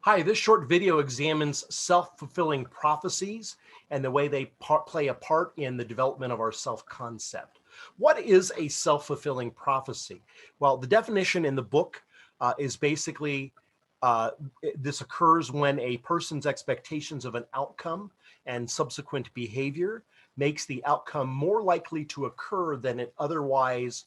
Hi, this short video examines self-fulfilling prophecies and the way they play a part in the development of our self-concept. What is a self-fulfilling prophecy? Well, the definition in the book is basically this occurs when a person's expectations of an outcome and subsequent behavior makes the outcome more likely to occur than it otherwise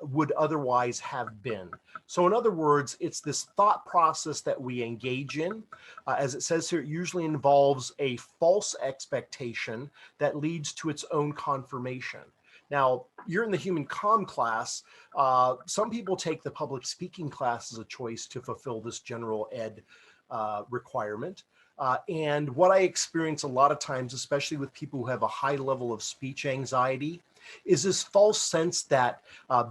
would otherwise have been. So in other words, it's this thought process that we engage in. As it says here, it usually involves a false expectation that leads to its own confirmation. Now, you're in the human comm class. Some people take the public speaking class as a choice to fulfill this general ed requirement. And what I experience a lot of times, especially with people who have a high level of speech anxiety, is this false sense that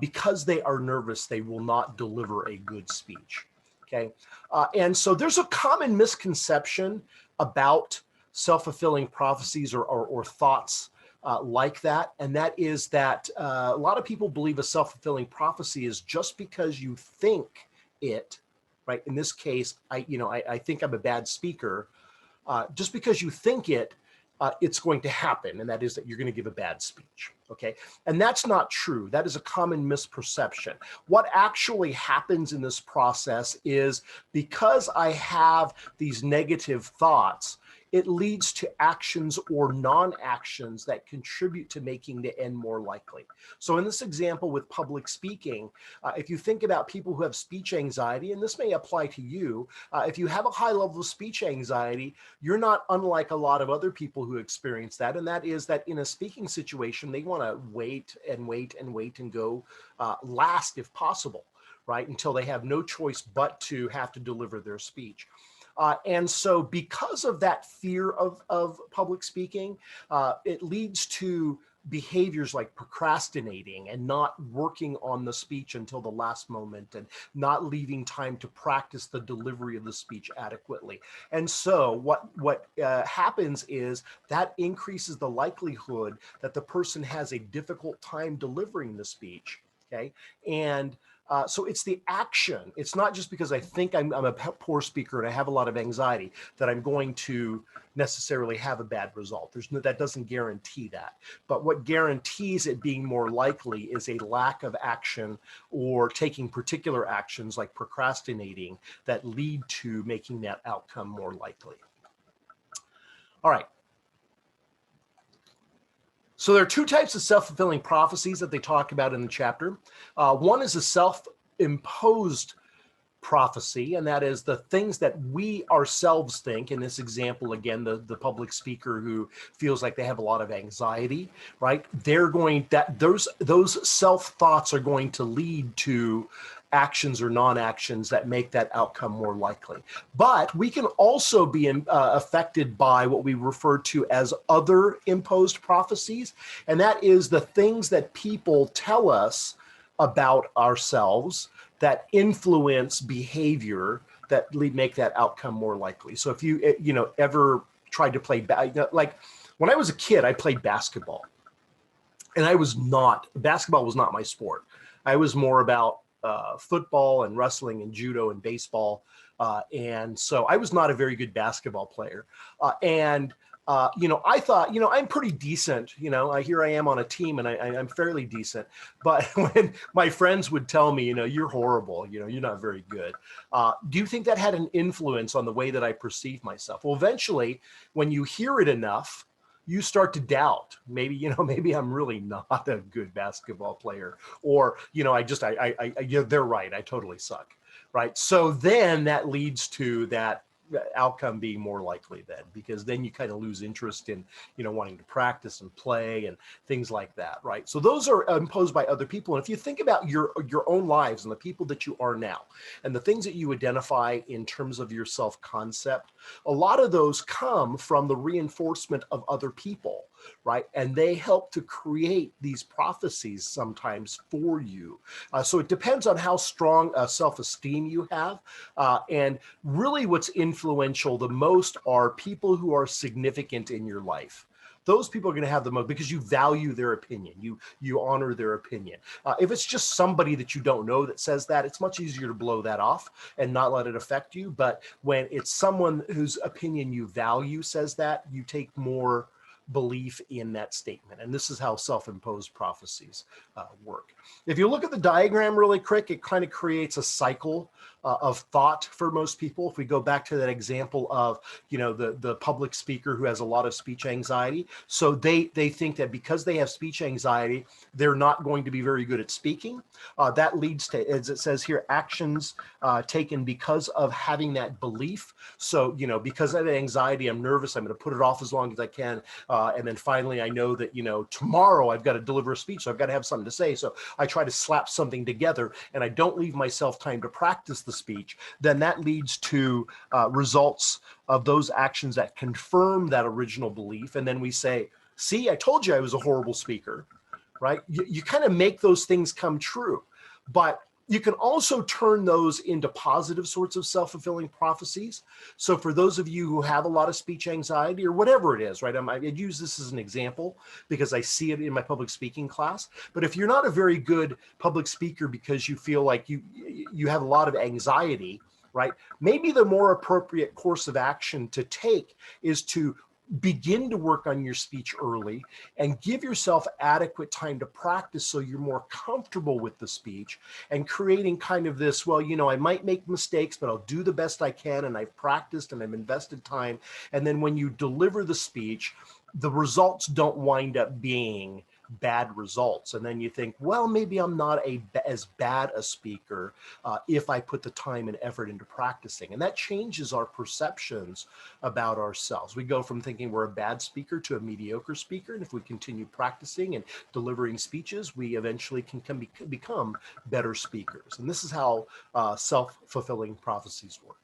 because they are nervous, they will not deliver a good speech. Okay. And so there's a common misconception about self-fulfilling prophecies or thoughts like that. And that is that a lot of people believe a self-fulfilling prophecy is just because you think it, right? In this case, I think I'm a bad speaker. Just because you think it, it's going to happen, and that is that you're going to give a bad speech, okay? And that's not true. That is a common misperception. What actually happens in this process is because I have these negative thoughts, it leads to actions or non-actions that contribute to making the end more likely. So in this example with public speaking, if you think about people who have speech anxiety, and this may apply to you, if you have a high level of speech anxiety, you're not unlike a lot of other people who experience that. And that is that in a speaking situation, they want to wait and wait and wait and go last if possible, right? Until they have no choice but to have to deliver their speech. And so because of that fear of public speaking, it leads to behaviors like procrastinating and not working on the speech until the last moment and not leaving time to practice the delivery of the speech adequately. And so what happens is that increases the likelihood that the person has a difficult time delivering the speech, okay? And so it's the action. It's not just because I think I'm a poor speaker and I have a lot of anxiety that I'm going to necessarily have a bad result. That doesn't guarantee that. But what guarantees it being more likely is a lack of action or taking particular actions like procrastinating that lead to making that outcome more likely. All right. So there are two types of self-fulfilling prophecies that they talk about in the chapter. One is a self-imposed prophecy, and that is the things that we ourselves think. In this example, again, the public speaker who feels like they have a lot of anxiety, right? Those self-thoughts are going to lead to actions or non-actions that make that outcome more likely. But we can also be affected by what we refer to as other imposed prophecies, and that is the things that people tell us about ourselves that influence behavior that make that outcome more likely. So if you ever tried to play, like when I was a kid, I played basketball, and basketball was not my sport. I was more about football and wrestling and judo and baseball. And so I was not a very good basketball player. I thought, I'm pretty decent. Here I am on a team and I'm fairly decent. But when my friends would tell me, you're horrible, you're not very good. Do you think that had an influence on the way that I perceive myself? Well, eventually, when you hear it enough, you start to doubt maybe I'm really not a good basketball player, or they're right, I totally suck, right? So then that leads to that outcome being more likely then, because then you kind of lose interest in wanting to practice and play and things like that, right? So those are imposed by other people. And if you think about your own lives and the people that you are now and the things that you identify in terms of your self-concept, a lot of those come from the reinforcement of other people, right? And they help to create these prophecies sometimes for you. So it depends on how strong self-esteem you have. And really what's influential the most are people who are significant in your life. those people are going to have the most, because you value their opinion. You honor their opinion. If it's just somebody that you don't know that says that, it's much easier to blow that off and not let it affect you. But when it's someone whose opinion you value says that, you take more belief in that statement. And this is how self-imposed prophecies work. If you look at the diagram really quick, it kind of creates a cycle of thought for most people. If we go back to that example of, the public speaker who has a lot of speech anxiety, so they think that because they have speech anxiety, they're not going to be very good at speaking. That leads to, as it says here, actions taken because of having that belief. So, because of anxiety, I'm nervous, I'm going to put it off as long as I can. And then finally, I know that, tomorrow I've got to deliver a speech, so I've got to have something to say. So I try to slap something together and I don't leave myself time to practice the speech. Then that leads to results of those actions that confirm that original belief. And then we say, see, I told you I was a horrible speaker, right? You kind of make those things come true. But you can also turn those into positive sorts of self-fulfilling prophecies. So for those of you who have a lot of speech anxiety or whatever it is, right? I use this as an example because I see it in my public speaking class. But if you're not a very good public speaker because you feel like you have a lot of anxiety, right? Maybe the more appropriate course of action to take is to begin to work on your speech early and give yourself adequate time to practice so you're more comfortable with the speech, and creating kind of this, well, I might make mistakes, but I'll do the best I can, and I've practiced and I've invested time. And then when you deliver the speech, the results don't wind up being bad results. And then you think, well, maybe I'm not as bad a speaker if I put the time and effort into practicing. And that changes our perceptions about ourselves. We go from thinking we're a bad speaker to a mediocre speaker. And if we continue practicing and delivering speeches, we eventually can become better speakers. And this is how self-fulfilling prophecies work.